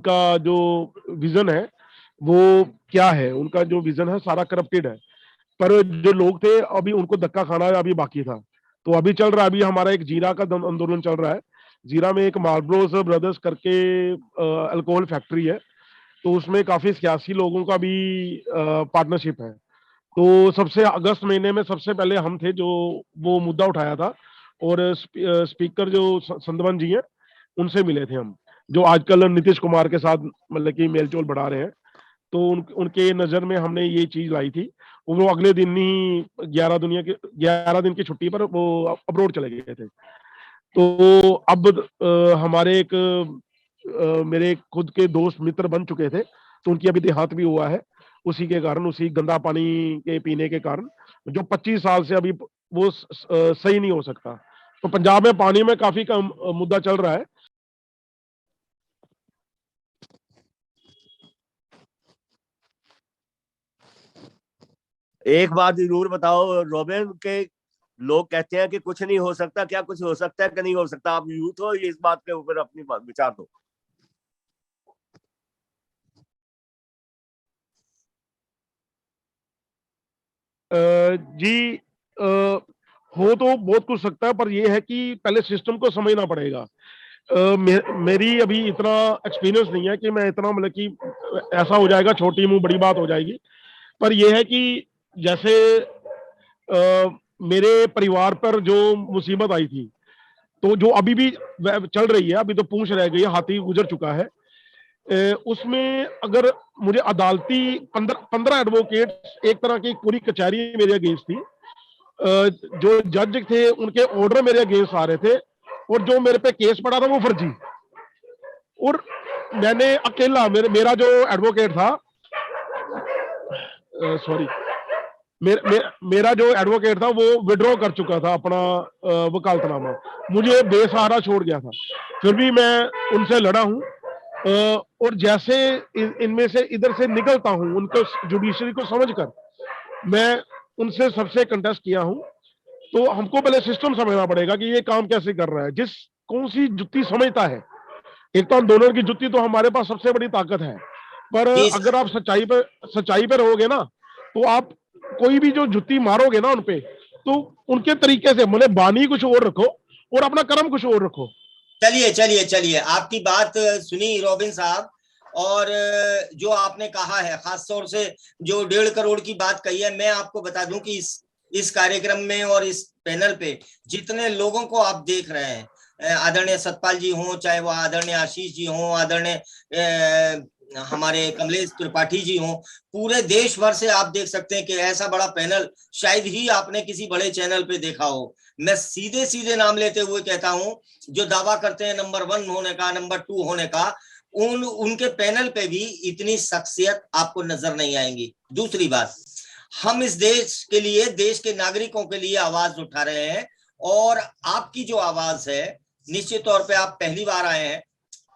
का जो विजन है वो क्या है, उनका जो विजन है सारा करप्टेड है। पर जो लोग थे अभी उनको धक्का खाना अभी बाकी था। तो अभी चल रहा है, अभी हमारा एक जीरा का आंदोलन चल रहा है। जीरा में एक मार्लबोरोस ब्रदर्स करके अल्कोहल फैक्ट्री है, तो उसमें काफी सियासी लोगों का भी पार्टनरशिप है। तो सबसे अगस्त महीने में सबसे पहले हम थे जो वो मुद्दा उठाया था, और स्पीकर जो संदवन जी हैं उनसे मिले थे हम, जो आजकल नीतीश कुमार के साथ मतलब कि मेलजोल बढ़ा रहे हैं। तो उनके नजर में हमने ये चीज लाई थी। वो अगले दिन ही 11 दिन की छुट्टी पर वो अब्रोड चले गए थे। तो अब हमारे एक मेरे खुद के दोस्त मित्र बन चुके थे, तो उनकी अभी देहांत भी हुआ है उसी के कारण, उसी गंदा पानी के पीने के कारण, जो 25 साल से अभी वो सही नहीं हो सकता। तो पंजाब में पानी में काफी कम मुद्दा चल रहा है। एक बात जरूर बताओ रॉबिन के, लोग कहते हैं कि कुछ नहीं हो सकता, क्या कुछ हो सकता है कि नहीं हो सकता? आप यूथ हो, इस बात के ऊपर अपनी विचार दो। जी, हो तो बहुत कुछ सकता है, पर यह है कि पहले सिस्टम को समझना पड़ेगा। मेरी अभी इतना एक्सपीरियंस नहीं है कि मैं इतना मतलब कि ऐसा हो जाएगा, छोटी मुंह बड़ी बात हो जाएगी। पर यह है कि जैसे मेरे परिवार पर जो मुसीबत आई थी, तो जो अभी भी चल रही है, अभी तो पूंछ रह गई है, हाथी गुजर चुका है। उसमें अगर मुझे अदालती 15 एडवोकेट, एक तरह की पूरी कचहरी मेरे अगेंस्ट थी। जो जज थे उनके ऑर्डर मेरे अगेंस्ट आ रहे थे, और जो मेरे पे केस पड़ा था वो फर्जी। और मैंने अकेला, मेरा जो एडवोकेट था, सॉरी, मेरा जो एडवोकेट था वो विड्रॉ कर चुका था अपना वकालतनामा, मुझे बेसहारा छोड़ गया था। फिर भी मैं उनसे लड़ा हूं। और जैसे इनमें से इधर से निकलता हूं, उनको जुडिशरी को समझकर मैं उनसे सबसे कंटेस्ट किया हूं। तो हमको पहले सिस्टम समझना पड़ेगा कि ये काम कैसे कर रहा है, जिस कौन सी जुत्ती समझता है। एक तो आंदोलन की जुत्ती तो हमारे पास सबसे बड़ी ताकत है, पर अगर आप सच्चाई पे रहोगे ना, तो आप कोई भी जो जुत्ती मारोगे ना उनपे, तो उनके तरीके से मतलब बानी कुछ और रखो और अपना कर्म कुछ और रखो। चलिए चलिए चलिए, आपकी बात सुनी रॉबिन साहब। और जो आपने कहा है, खास तौर से जो 1.5 करोड़ की बात कही है, मैं आपको बता दूं कि इस कार्यक्रम में और इस पैनल पे जितने लोगों को आप देख रहे हैं, आदरणीय सतपाल जी हों, चाहे वो आदरणीय आशीष जी हों, आदरणीय हमारे कमलेश त्रिपाठी जी हों, पूरे देश भर से आप देख सकते हैं कि ऐसा बड़ा पैनल शायद ही आपने किसी बड़े चैनल पे देखा हो। मैं सीधे सीधे नाम लेते हुए कहता हूं, जो दावा करते हैं नंबर 1 होने का, नंबर 2 होने का, उनके पैनल पे भी इतनी शख्सियत आपको नजर नहीं आएंगी। दूसरी बात, हम इस देश के लिए, देश के नागरिकों के लिए आवाज उठा रहे हैं, और आपकी जो आवाज है, निश्चित तौर पे आप पहली बार आए हैं,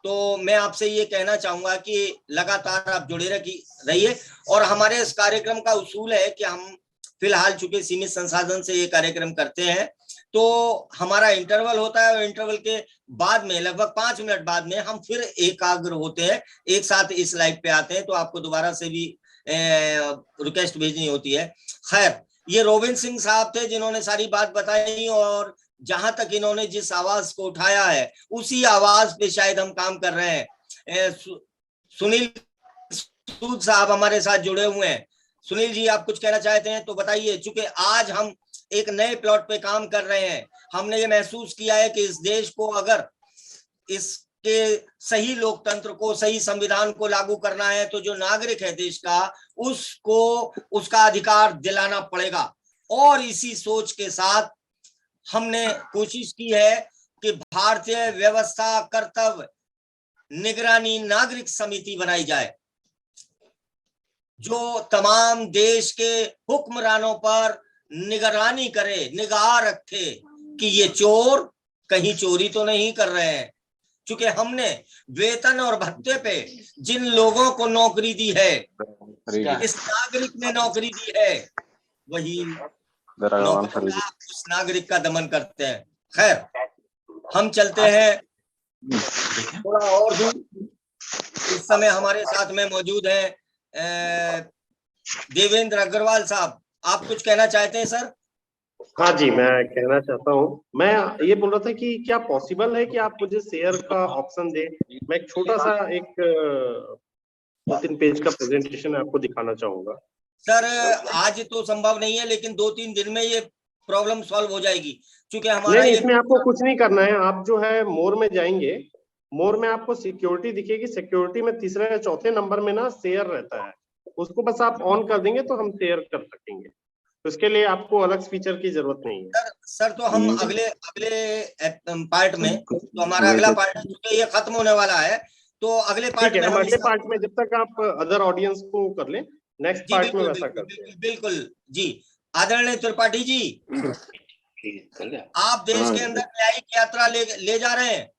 तो मैं आपसे ये कहना चाहूंगा कि लगातार आप जुड़े रहिए। और हमारे इस कार्यक्रम का उसूल है कि हम फिलहाल चूंकि सीमित संसाधन से ये कार्यक्रम करते हैं, तो हमारा इंटरवल होता है, और इंटरवल के बाद में लगभग 5 मिनट बाद में हम फिर एकाग्र होते हैं, एक साथ इस लाइव पे आते हैं, तो आपको दोबारा से भी रिक्वेस्ट भेजनी होती है। खैर, ये रॉबिन सिंह साहब थे जिन्होंने सारी बात बताई, और जहां तक इन्होंने जिस आवाज को उठाया है उसी आवाज पे शायद हम काम कर रहे हैं। सुनील सूद साहब हमारे साथ जुड़े हुए हैं। सुनील जी, आप कुछ कहना चाहते हैं तो बताइए। चूंकि आज हम एक नए प्लॉट पे काम कर रहे हैं, हमने ये महसूस किया है कि इस देश को अगर इसके सही लोकतंत्र को, सही संविधान को लागू करना है, तो जो नागरिक है देश का, उसको उसका अधिकार दिलाना पड़ेगा। और इसी सोच के साथ हमने कोशिश की है कि भारतीय व्यवस्था कर्तव्य निगरानी नागरिक समिति बनाई जाए, जो तमाम देश के हुक्मरानों पर निगरानी करे, निगाह रखे कि ये चोर कहीं चोरी तो नहीं कर रहे हैं। चूंकि हमने वेतन और भत्ते पे जिन लोगों को नौकरी दी है, इस नागरिक ने नौकरी दी है, वही नौकरशाह उस नागरिक का दमन करते हैं। खैर, हम चलते हैं थोड़ा और दूर। इस समय हमारे साथ में मौजूद है देवेंद्र अग्रवाल साहब। आप कुछ कहना चाहते हैं सर? हाँ जी, मैं कहना चाहता हूँ। मैं ये बोल रहा था कि क्या पॉसिबल है कि आप मुझे शेयर का ऑप्शन दें। मैं एक छोटा सा एक 2-3 पेज का प्रेजेंटेशन आपको दिखाना चाहूंगा। सर आज तो संभव नहीं है, लेकिन 2-3 दिन में ये प्रॉब्लम सॉल्व हो जाएगी, क्योंकि हमारा नहीं, ये इसमें आपको कुछ नहीं करना है। आप जो है मोर में जाएंगे, मोर में आपको सिक्योरिटी दिखेगी। सिक्योरिटी में तीसरे या चौथे नंबर में ना शेयर रहता है, उसको बस आप ऑन कर देंगे तो हम शेयर कर सकेंगे। तो इसके लिए आपको अलग फीचर की जरूरत नहीं है। सर तो हम अगले पार्ट में, तो हमारा अगला पार्ट चूंकि ये खत्म होने वाला है, तो अगले पार्ट ठीक है, में हम अगले इस- पार्ट में, जब तक आप अदर ऑडियंस को कर लें, नेक्स्ट जी पार्ट में बिल्कुल वैसा बिल्कुल करते हैं। बिल्कुल बिल्कुल जी। आदरणीय त्रिपाठी जी, आप देश के अंदर न्यायिक यात्रा ले जा रहे हैं।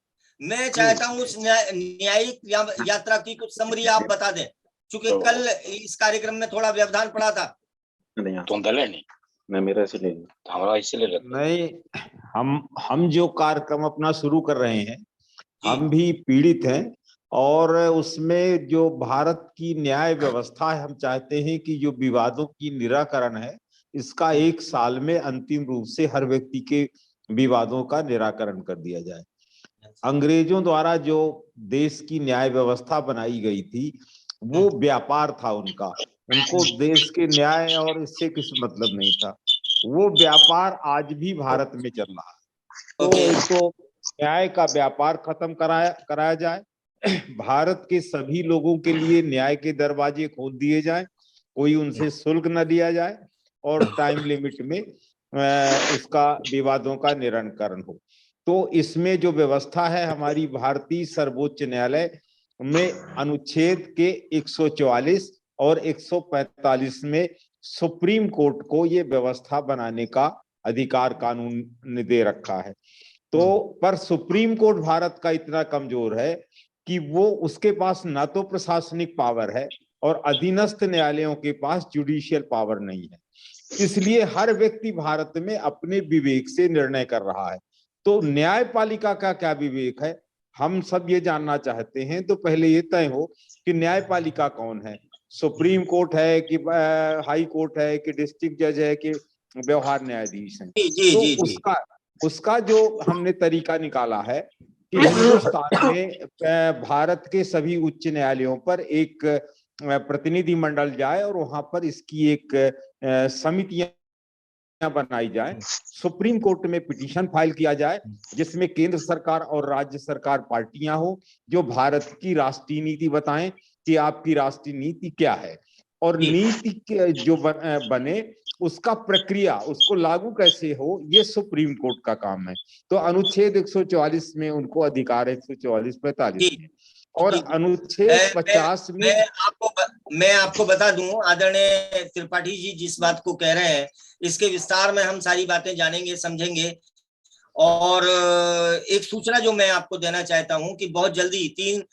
मैं चाहता हूं उस न्यायिक यात्रा की कुछ समरी आप बता दें, क्योंकि कल इस कार्यक्रम में थोड़ा व्यवधान पड़ा था। नहीं, हम जो कार्यक्रम अपना शुरू कर रहे हैं, हम भी पीड़ित हैं, और उसमें जो भारत की न्याय व्यवस्था है, हम चाहते हैं कि जो विवादों की निराकरण है, इसका 1 साल में अंतिम रूप से हर व्यक्ति के विवादों का निराकरण कर दिया जाए। अंग्रेजों द्वारा जो देश की न्याय व्यवस्था बनाई गई थी, वो व्यापार था उनका। उनको देश के न्याय और इससे कुछ मतलब नहीं था। वो व्यापार आज भी भारत में चल रहा है। तो एक तो न्याय का व्यापार खत्म कराया जाए, भारत के सभी लोगों के लिए न्याय के दरवाजे खोल दिए जाए, कोई उनसे शुल्क न लिया जाए, और टाइम लिमिट में उसका विवादों का निराकरण हो। तो इसमें जो व्यवस्था है, हमारी भारतीय सर्वोच्च न्यायालय में अनुच्छेद के 144 और 145 में सुप्रीम कोर्ट को ये व्यवस्था बनाने का अधिकार कानून ने दे रखा है। तो पर सुप्रीम कोर्ट भारत का इतना कमजोर है कि वो, उसके पास ना तो प्रशासनिक पावर है और अधीनस्थ न्यायालयों के पास जुडिशियल पावर नहीं है। इसलिए हर व्यक्ति भारत में अपने विवेक से निर्णय कर रहा है। तो न्यायपालिका का क्या विवेक है, हम सब ये जानना चाहते हैं। तो पहले ये तय हो कि न्यायपालिका कौन है, सुप्रीम कोर्ट है कि हाई कोर्ट है कि डिस्ट्रिक्ट जज है कि व्यवहार न्यायाधीश है। तो उसका जो हमने तरीका निकाला है कि हिंदुस्तान में भारत के सभी उच्च न्यायालयों पर एक प्रतिनिधि मंडल जाए और वहां पर इसकी एक समितियां बनाई जाए। सुप्रीम कोर्ट में पिटीशन फाइल किया जाए, जिसमें केंद्र सरकार और राज्य सरकार पार्टियां हो, जो भारत की राष्ट्रीय नीति बताएं कि आपकी राष्ट्रीय नीति क्या है, और नीति जो बने उसका प्रक्रिया, उसको लागू कैसे हो, ये सुप्रीम कोर्ट का काम है। तो अनुच्छेद 144 में उनको अधिकार है, 144-45 में, और अनुच्छेद 50 में। मैं आपको बता दूं आदरणीय त्रिपाठी जी, जिस बात को कह रहे हैं इसके विस्तार में हम सारी बातें जानेंगे, समझेंगे। और एक सूचना जो मैं आपको देना चाहता हूं कि बहुत जल्दी 3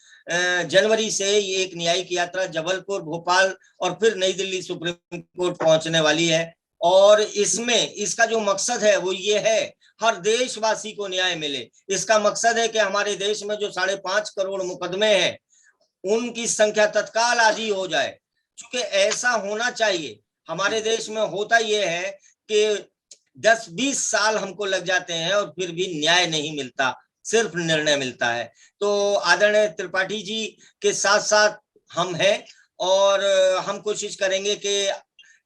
जनवरी से ये एक न्यायिक यात्रा जबलपुर, भोपाल और फिर नई दिल्ली सुप्रीम कोर्ट पहुंचने वाली है। और इसमें इसका जो मकसद है वो ये है, हर देशवासी को न्याय मिले। इसका मकसद है कि हमारे देश में जो 5.5 करोड़ मुकदमे हैं, उनकी संख्या तत्काल आधी हो जाए, क्योंकि ऐसा होना चाहिए। हमारे देश में होता यह है कि 10-20 साल हमको लग जाते हैं और फिर भी न्याय नहीं मिलता, सिर्फ निर्णय मिलता है। तो आदरणीय त्रिपाठी जी के साथ साथ हम हैं, और हम कोशिश करेंगे कि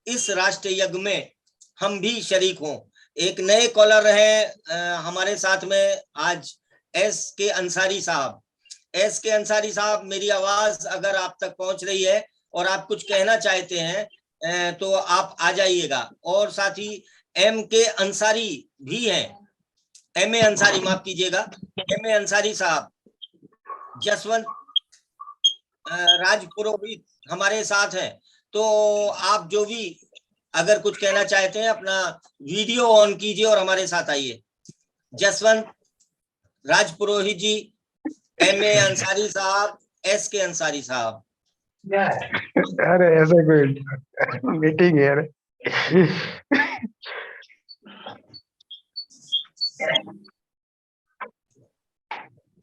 इस राष्ट्रीय यज्ञ में हम भी शरीक हों। एक नए कॉलर हैं हमारे साथ में आज, एस.के. अंसारी साहब। एस.के. अंसारी साहब, मेरी आवाज अगर आप तक पहुंच रही है और आप कुछ कहना चाहते हैं तो आप आ जाइएगा। और साथ ही M.K. अंसारी भी हैं, M.A. अंसारी, माफ कीजिएगा, M.A. अंसारी साहब। जसवंत राजपुरोहित हमारे साथ हैं। तो आप जो भी अगर कुछ कहना चाहते हैं, अपना वीडियो ऑन कीजिए और हमारे साथ आइए। जसवंत राजपुरोहित जी, M.A. अंसारी साहब, S.के. अंसारी साहब। अरे ऐसे कोई मीटिंग है अरे।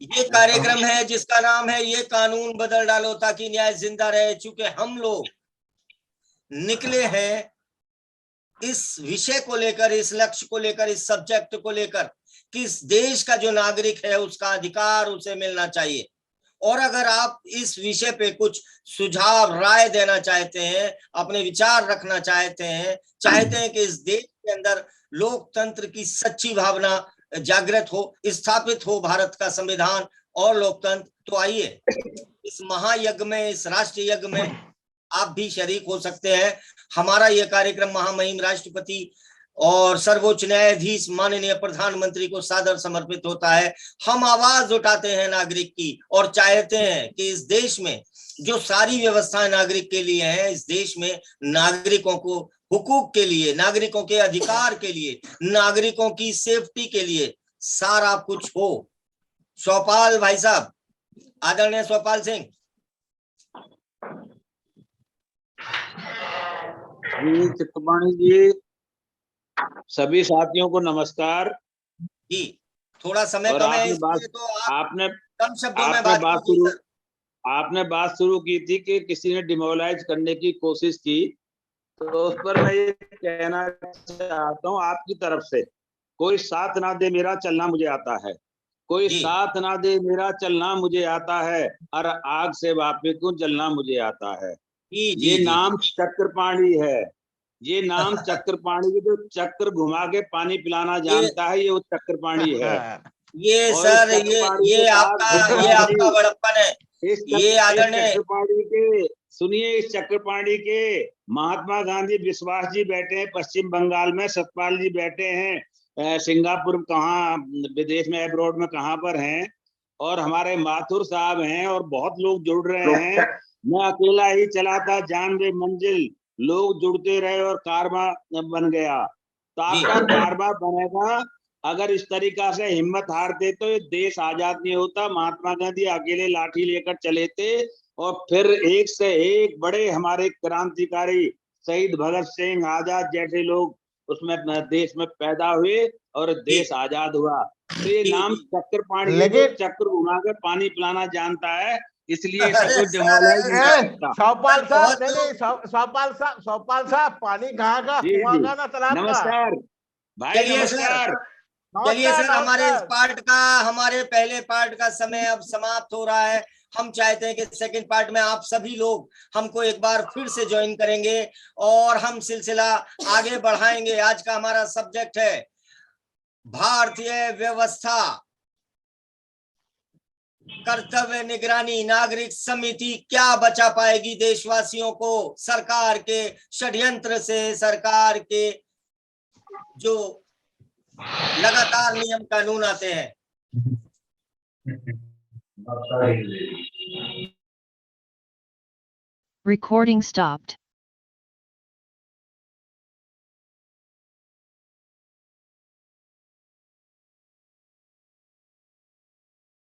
ये कार्यक्रम है जिसका नाम है ये कानून बदल डालो ताकि न्याय जिंदा रहे। चूंकि हम लोग निकले हैं इस विषय को लेकर, इस लक्ष्य को लेकर, इस सब्जेक्ट को लेकर कि इस देश का जो नागरिक है उसका अधिकार उसे मिलना चाहिए। और अगर आप इस विषय पे कुछ सुझाव, राय देना चाहते हैं, अपने विचार रखना चाहते हैं कि इस देश के अंदर लोकतंत्र की सच्ची भावना जागृत हो, स्थापित हो भारत का संविधान और लोकतंत्र, तो आइए इस महायज्ञ में, इस राष्ट्रीय यज्ञ में आप भी शरीक हो सकते हैं। हमारा यह कार्यक्रम महामहिम राष्ट्रपति और सर्वोच्च न्यायाधीश माननीय प्रधानमंत्री को सादर समर्पित होता है। हम आवाज उठाते हैं नागरिक की और चाहते हैं कि इस देश में जो सारी व्यवस्थाएं नागरिक के लिए हैं, इस देश में नागरिकों को हुकूक के लिए, नागरिकों के अधिकार के लिए, नागरिकों की सेफ्टी के लिए सारा कुछ हो। स्वपाल भाई साहब, आदरणीय स्वपाल सिंह जी, चित्तवाणी जी, सभी साथियों को नमस्कार जी। थोड़ा समय और कम है, आपने इसलिए तो आप आपने कम शब्दों में आपने बात कीजिए सर। आपने बात शुरू की थी कि किसी ने डिमोलाइज करने की कोशिश की, तो उस पर मैं ये कहना चाहता हूँ आपकी तरफ से, कोई साथ ना दे मेरा चलना मुझे आता है, कोई जी। साथ ना दे मेरा चलना मुझे आता है, और आग से वापे को जलना मुझे आता है। जी, जी, ये जी, नाम चक्रपाणी है, ये नाम चक्रपाणी के, जो चक्र घुमा के पानी पिलाना जानता है, ये वो चक्रपाणी है। ये और सर, इस चक्रपाणी के ये पास आपका भगवान बड़प्पन है। जी, इस ये आदरणीय चक्रपाणी के, सुनिए, इस चक्रपाणी के महात्मा गांधी विश्वास जी बैठे हैं पश्चिम बंगाल में, सतपाल जी बैठे हैं सिंगापुर, कहाँ विदेश में, अब्रॉड में कहाँ पर हैं, और हमारे माथुर साहब हैं, और बहुत लोग जुड़ रहे हैं। मैं अकेला ही चला था जानवे मंजिल, लोग जुड़ते रहे और कारवा बन गया। तो आपका कारवा बनेगा अगर इस तरीका से हिम्मत हारते तो ये देश आजाद नहीं होता। महात्मा गांधी अकेले लाठी लेकर चले थे, और फिर एक से एक बड़े हमारे क्रांतिकारी शहीद भगत सिंह, आजाद जैसे लोग उसमें देश में पैदा हुए और देश आजाद हुआ। तो ये नाम चक्रपाणी, लेकिन चक्र घुमा के पानी पिलाना जानता है, इसलिए सबको डिमोलाइज नहीं कर सकता। स्वपाल साहब, नहीं, स्वपाल साहब, पानी कहाँ का, कुआं का ना तालाब का? नमस्कार भाई, नमस्कार। चलिए सर, हमारे पहले पार्ट का समय अब समाप्त हो रहा है। हम चाहते हैं कि सेकंड पार्ट में आप सभी लोग हमको एक बार फिर से ज्वाइन करेंगे और हम सिलसिला आगे बढ़ाएंगे। आज का हमारा सब्जेक्ट है भारतीय व्यवस्था, कर्तव्य निगरानी नागरिक समिति क्या बचा पाएगी देशवासियों को सरकार के षड्यंत्र से, सरकार के जो लगातार नियम कानून आते हैं। Recording stopped.